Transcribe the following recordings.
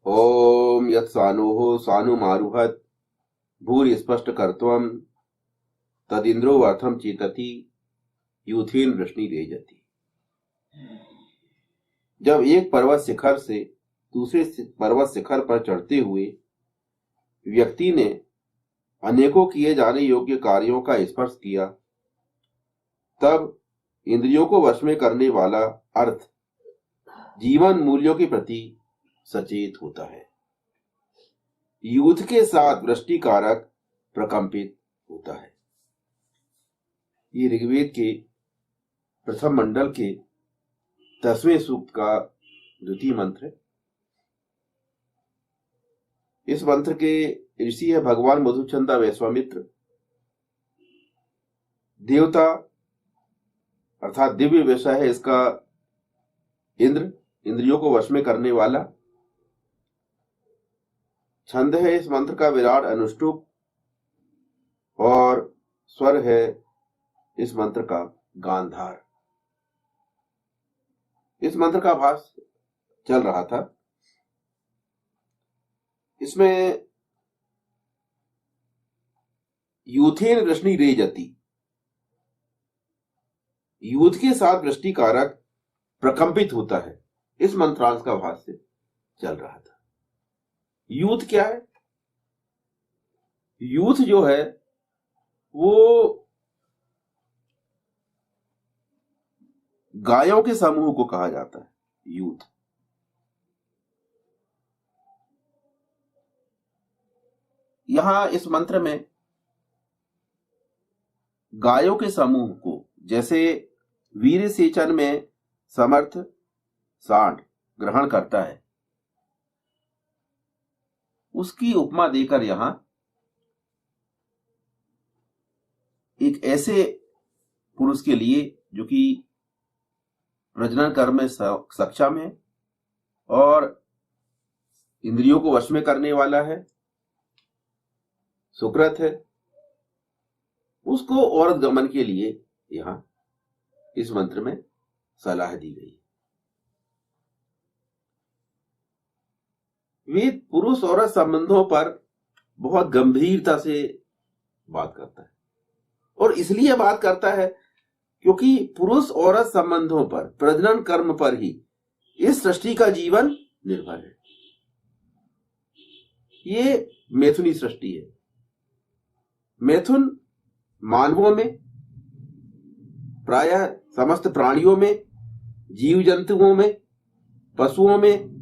ओम यत् सानुः सानुमारुहत भूरिस्पष्ट कर्त्वं तदिंद्रो अर्थम चेतति यूथीन वृष्णि रेजति। जब एक पर्वत शिखर से दूसरे पर्वत शिखर पर चढ़ते हुए व्यक्ति ने अनेकों किए जाने योग्य कार्यों का स्पर्श किया, तब इंद्रियों को वश में करने वाला अर्थ जीवन मूल्यों के प्रति सचेत होता है। यूथ के साथ वृष्टि कारक प्रकंपित होता है। ये ऋग्वेद के प्रथम मंडल के 10वें सूक्त का द्वितीय मंत्र है। इस मंत्र के ऋषि है भगवान मधुचंदा वैश्वामित्र। देवता अर्थात दिव्य विषय है इसका इंद्र, इंद्रियों को वश में करने वाला। छंद है इस मंत्र का विराट अनुष्टुप और स्वर है इस मंत्र का गांधार। इस मंत्र का भास चल रहा था। इसमें यूथेन वृष्णि रेजति, यूथ के साथ वृष्टि कारक प्रकंपित होता है, इस मंत्रांश का भाष्य चल रहा था। यूथ क्या है? यूथ जो है वो गायों के समूह को कहा जाता है। यूथ यहां इस मंत्र में गायों के समूह को, जैसे वीर सेचन में समर्थ सांड ग्रहण करता है, उसकी उपमा देकर यहां एक ऐसे पुरुष के लिए जो कि प्रजनन कर्म में सक्षम है और इंद्रियों को वश में करने वाला है, सुकृत है, उसको औरत गमन के लिए यहां इस मंत्र में सलाह दी गई। वेद पुरुष औरत संबंधों पर बहुत गंभीरता से बात करता है और इसलिए बात करता है क्योंकि पुरुष औरत संबंधों पर, प्रजनन कर्म पर ही इस सृष्टि का जीवन निर्भर है। ये मैथुनी सृष्टि है। मैथुन मानवों में, प्रायः समस्त प्राणियों में, जीव जंतुओं में, पशुओं में,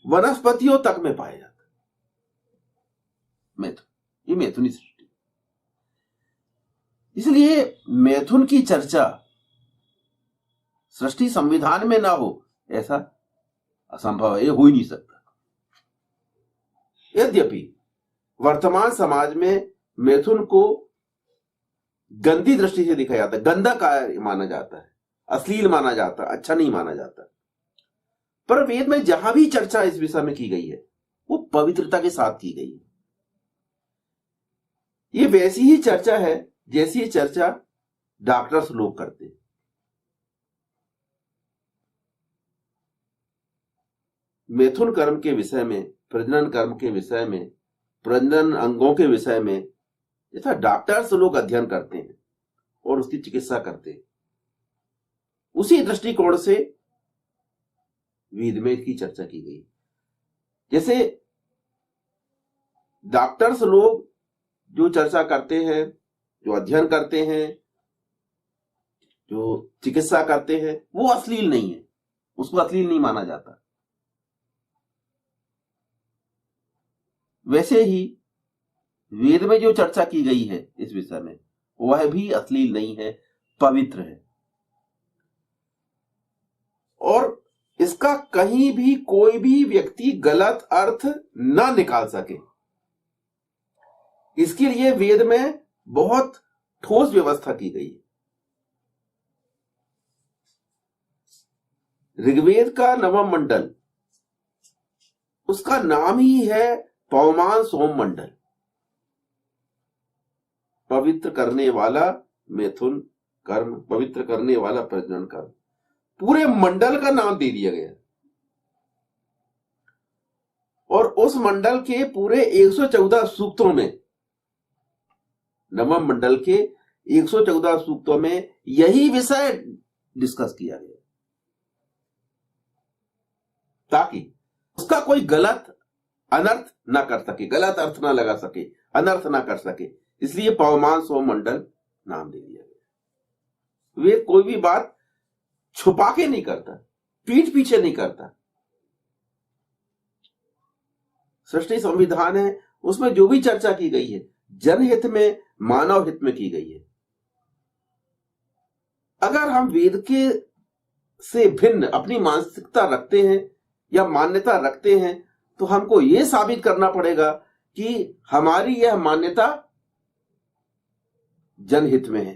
वनस्पतियों तक में पाया जाता है। मैथुन, ये मैथुनी सृष्टि। इसलिए मैथुन की चर्चा सृष्टि संविधान में ना हो ऐसा असंभव है, ये हो ही नहीं सकता। यद्यपि वर्तमान समाज में मैथुन को गंदी दृष्टि से देखा जाता है, गंदा कार्य माना जाता है, अश्लील माना जाता है, अच्छा नहीं माना जाता। पर वेद में जहां भी चर्चा इस विषय में की गई है वो पवित्रता के साथ की गई है। ये वैसी ही चर्चा है जैसी चर्चा डॉक्टर्स लोग करते हैं। मैथुन कर्म के विषय में, प्रजनन कर्म के विषय में, प्रजनन अंगों के विषय में जैसा डॉक्टर्स लोग अध्ययन करते हैं और उसकी चिकित्सा करते हैं, उसी दृष्टिकोण से वेद में इसकी चर्चा की गई। जैसे डॉक्टर्स लोग जो चर्चा करते हैं, जो अध्ययन करते हैं, जो चिकित्सा करते हैं, वो अश्लील नहीं है, उसको अश्लील नहीं माना जाता। वैसे ही वेद में जो चर्चा की गई है इस विषय में वह भी अश्लील नहीं है, पवित्र है और इसका कहीं भी कोई भी व्यक्ति गलत अर्थ न निकाल सके, इसके लिए वेद में बहुत ठोस व्यवस्था की गई है। ऋग्वेद का नवम मंडल, उसका नाम ही है पवमान सोम मंडल, पवित्र करने वाला मैथुन कर्म, पवित्र करने वाला प्रजनन कर्म, पूरे मंडल का नाम दे दिया गया। और उस मंडल के पूरे 114 सूक्तों में, नवम मंडल के 114 सूक्तों में यही विषय डिस्कस किया गया, ताकि उसका कोई गलत अनर्थ ना कर सके, गलत अर्थ ना लगा सके, अनर्थ ना कर सके। इसलिए पवमान सो मंडल नाम दे दिया गया। वे कोई भी बात छुपा के नहीं करता, पीठ पीछे नहीं करता। सृष्टि संविधान है, उसमें जो भी चर्चा की गई है जनहित में, मानव हित में की गई है। अगर हम वेद के से भिन्न अपनी मानसिकता रखते हैं या मान्यता रखते हैं, तो हमको यह साबित करना पड़ेगा कि हमारी यह मान्यता जनहित में है।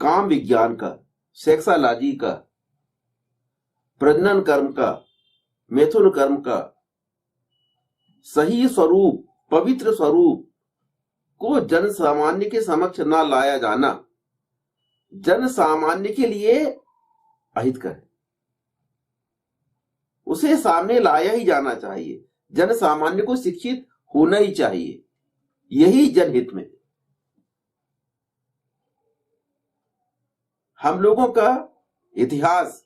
काम विज्ञान का, सेक्सोलॉजी का, प्रजनन कर्म का, मैथुन कर्म का सही स्वरूप, पवित्र स्वरूप को जन सामान्य के समक्ष ना लाया जाना जन सामान्य के लिए अहितकर है। उसे सामने लाया ही जाना चाहिए, जन सामान्य को शिक्षित होना ही चाहिए, यही जनहित में। हम लोगों का इतिहास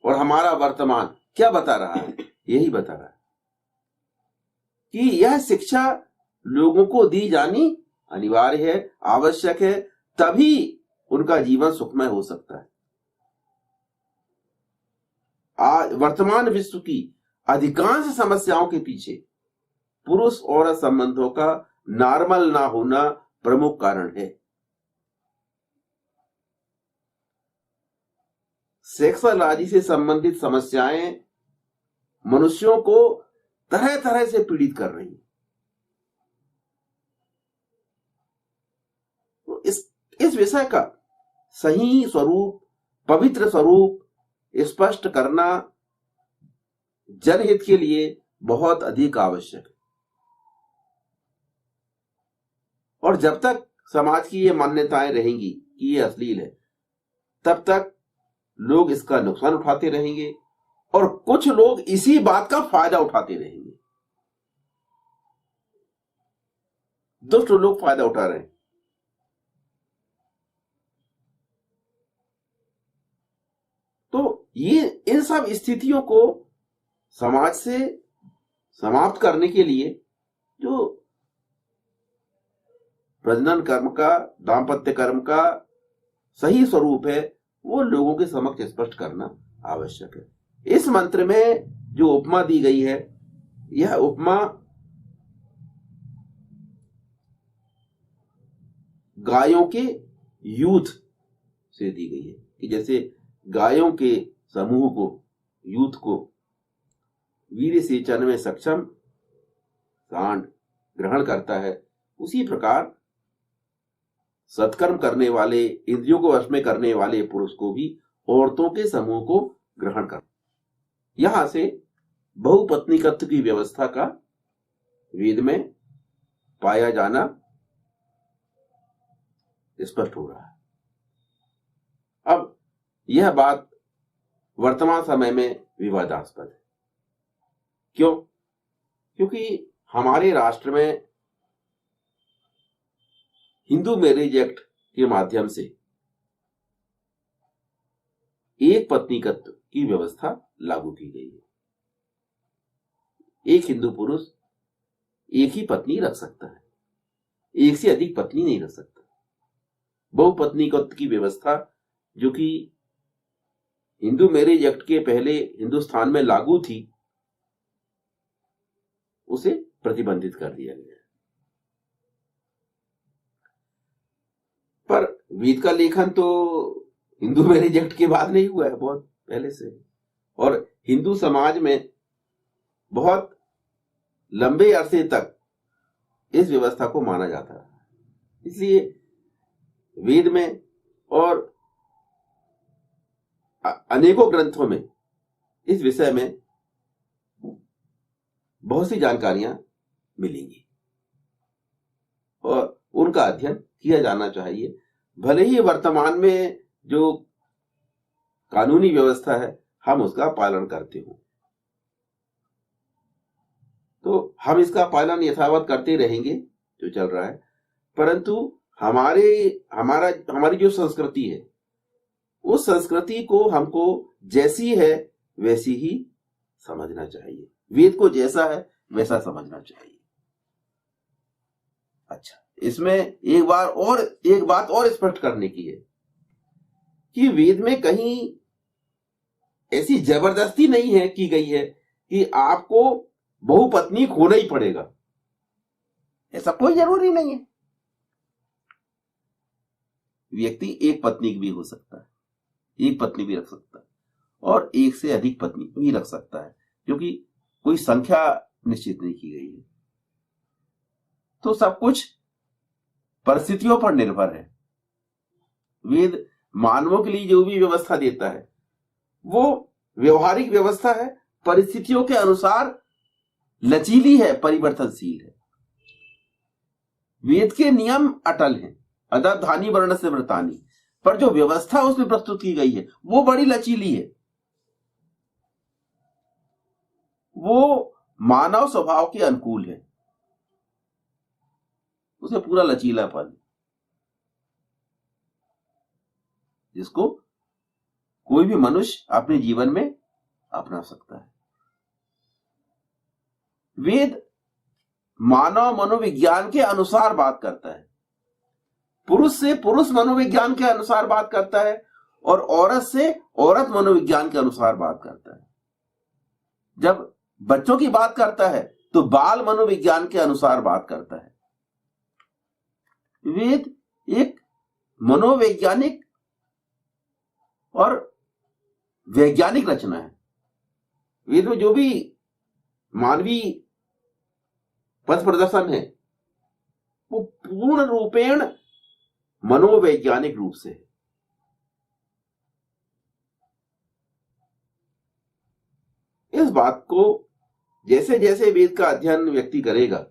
और हमारा वर्तमान क्या बता रहा है? यही बता रहा है कि यह शिक्षा लोगों को दी जानी अनिवार्य है, आवश्यक है, तभी उनका जीवन सुखमय हो सकता है। आज वर्तमान विश्व की अधिकांश समस्याओं के पीछे पुरुष औरत संबंधों का नॉर्मल ना होना प्रमुख कारण है। सेक्सोलॉजी से संबंधित समस्याएं मनुष्यों को तरह तरह से पीड़ित कर रही हैं। तो इस विषय का सही स्वरूप, पवित्र स्वरूप स्पष्ट करना जनहित के लिए बहुत अधिक आवश्यक है। और जब तक समाज की ये मान्यताएं रहेंगी कि ये अश्लील है, तब तक लोग इसका नुकसान उठाते रहेंगे और कुछ लोग इसी बात का फायदा उठाते रहेंगे। दुष्ट लोग फायदा उठा रहे हैं। तो ये इन सब स्थितियों को समाज से समाप्त करने के लिए जो प्रजनन कर्म का, दाम्पत्य कर्म का सही स्वरूप है, वो लोगों के समक्ष स्पष्ट करना आवश्यक है। इस मंत्र में जो उपमा दी गई है, यह उपमा गायों के यूथ से दी गई है कि जैसे गायों के समूह को, यूथ को वीर्य सेचन में सक्षम सांड ग्रहण करता है, उसी प्रकार सत्कर्म करने वाले, इंद्रियों को वश में करने वाले पुरुष को भी औरतों के समूह को ग्रहण कर। यहां से बहुपत्नीकत्व की व्यवस्था का वेद में पाया जाना स्पष्ट हो रहा है। अब यह बात वर्तमान समय में विवादास्पद है। क्यों? क्योंकि हमारे राष्ट्र में हिंदू मैरिज एक्ट के माध्यम से एक पत्नीकत्व की व्यवस्था लागू की गई है। एक हिंदू पुरुष एक ही पत्नी रख सकता है, एक से अधिक पत्नी नहीं रख सकता। बहुपत्नीकत्व की व्यवस्था जो कि हिंदू मैरिज एक्ट के पहले हिंदुस्तान में लागू थी, उसे प्रतिबंधित कर दिया गया। पर वेद का लेखन तो हिंदू मैरिज एक्ट के बाद नहीं हुआ है, बहुत पहले से। और हिंदू समाज में बहुत लंबे अरसे तक इस व्यवस्था को माना जाता है। इसलिए वेद में और अनेकों ग्रंथों में इस विषय में बहुत सी जानकारियां मिलेंगी और उनका अध्ययन किया जाना चाहिए। भले ही वर्तमान में जो कानूनी व्यवस्था है हम उसका पालन करते हो, तो हम इसका पालन यथावत करते रहेंगे जो चल रहा है। परंतु हमारी जो संस्कृति है उस संस्कृति को हमको जैसी है वैसी ही समझना चाहिए, वेद को जैसा है वैसा समझना चाहिए। अच्छा, इसमें एक बात और स्पष्ट करने की है कि वेद में कहीं ऐसी जबरदस्ती नहीं है की गई है कि आपको बहुपत्नीक होना ही पड़ेगा, ऐसा कोई जरूरी नहीं है। व्यक्ति एक पत्नी भी हो सकता है, एक पत्नी भी रख सकता है और एक से अधिक पत्नी भी रख सकता है, क्योंकि कोई संख्या निश्चित नहीं की गई है। तो सब कुछ परिस्थितियों पर निर्भर है। वेद मानवों के लिए जो भी व्यवस्था देता है वो व्यवहारिक व्यवस्था है, परिस्थितियों के अनुसार लचीली है, परिवर्तनशील है। वेद के नियम अटल हैं, अदधानी वर्ण से व्रतानी, पर जो व्यवस्था उसमें प्रस्तुत की गई है वो बड़ी लचीली है। वो मानव स्वभाव के अनुकूल है, उसे पूरा लचीलापन जिसको कोई भी मनुष्य अपने जीवन में अपना सकता है। वेद मानव मनोविज्ञान के अनुसार बात करता है, पुरुष से पुरुष मनोविज्ञान के अनुसार बात करता है और औरत से औरत मनोविज्ञान के अनुसार बात करता है। जब बच्चों की बात करता है तो बाल मनोविज्ञान के अनुसार बात करता है। वेद एक मनोवैज्ञानिक और वैज्ञानिक रचना है। वेद में जो भी मानवीय पथ प्रदर्शन है वो पूर्ण रूपेण मनोवैज्ञानिक रूप से है। इस बात को जैसे जैसे वेद का अध्ययन व्यक्ति करेगा,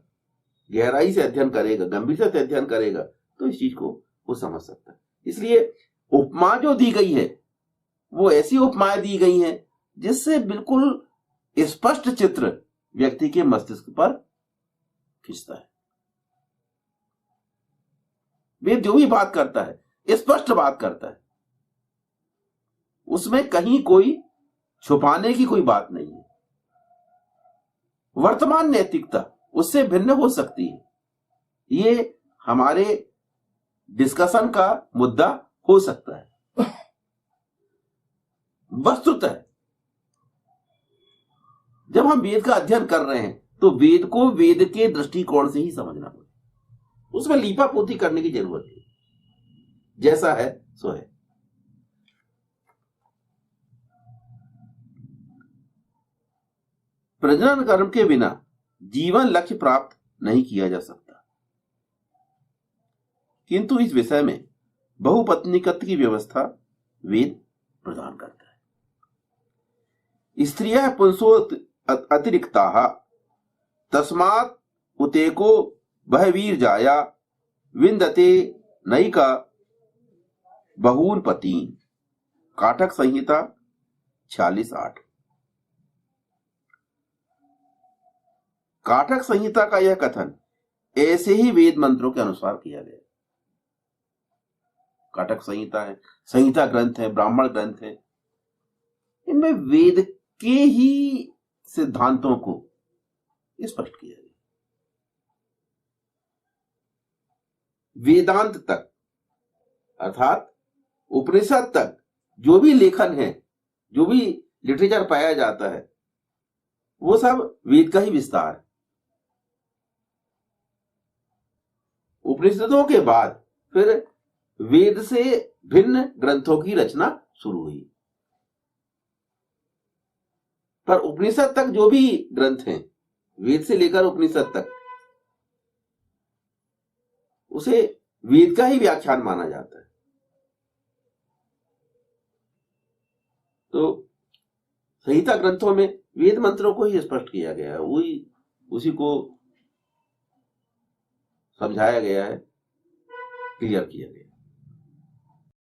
गहराई से अध्ययन करेगा, गंभीरता से अध्ययन करेगा, तो इस चीज को वो समझ सकता है। इसलिए उपमा जो दी गई है वो ऐसी उपमाएं दी गई हैं जिससे बिल्कुल स्पष्ट चित्र व्यक्ति के मस्तिष्क पर खींचता है। वेद जो भी बात करता है स्पष्ट बात करता है, उसमें कहीं कोई छुपाने की कोई बात नहीं है। वर्तमान नैतिकता उससे भिन्न हो सकती है, ये हमारे डिस्कशन का मुद्दा हो सकता है। वस्तुतः जब हम वेद का अध्ययन कर रहे हैं तो वेद को वेद के दृष्टिकोण से ही समझना पड़ेगा, उसमें लीपा पोती करने की जरूरत है। जैसा है सो है। प्रजनन कर्म के बिना जीवन लक्ष्य प्राप्त नहीं किया जा सकता, किंतु इस विषय में बहुपत्नीकत्व की व्यवस्था वेद प्रदान करता है। स्त्रियः पुंसो अतिरिक्ताः तस्मात् उतेको बहवीर जाया विंदते नैका बहून पतीन। काठक संहिता 46:8। काठक संहिता का यह कथन ऐसे ही वेद मंत्रों के अनुसार किया गया। काठक संहिता है, संहिता ग्रंथ है, ब्राह्मण ग्रंथ है, इनमें वेद के ही सिद्धांतों को स्पष्ट किया गया। वेदांत तक अर्थात उपनिषद तक जो भी लेखन है, जो भी लिटरेचर पाया जाता है, वो सब वेद का ही विस्तार है। उपनिषदों के बाद फिर वेद से भिन्न ग्रंथों की रचना शुरू हुई, पर उपनिषद तक जो भी ग्रंथ हैं, वेद से लेकर उपनिषद तक, उसे वेद का ही व्याख्यान माना जाता है। तो संहिता ग्रंथों में वेद मंत्रों को ही स्पष्ट किया गया है, वही उसी को समझाया गया है, क्लियर किया गया।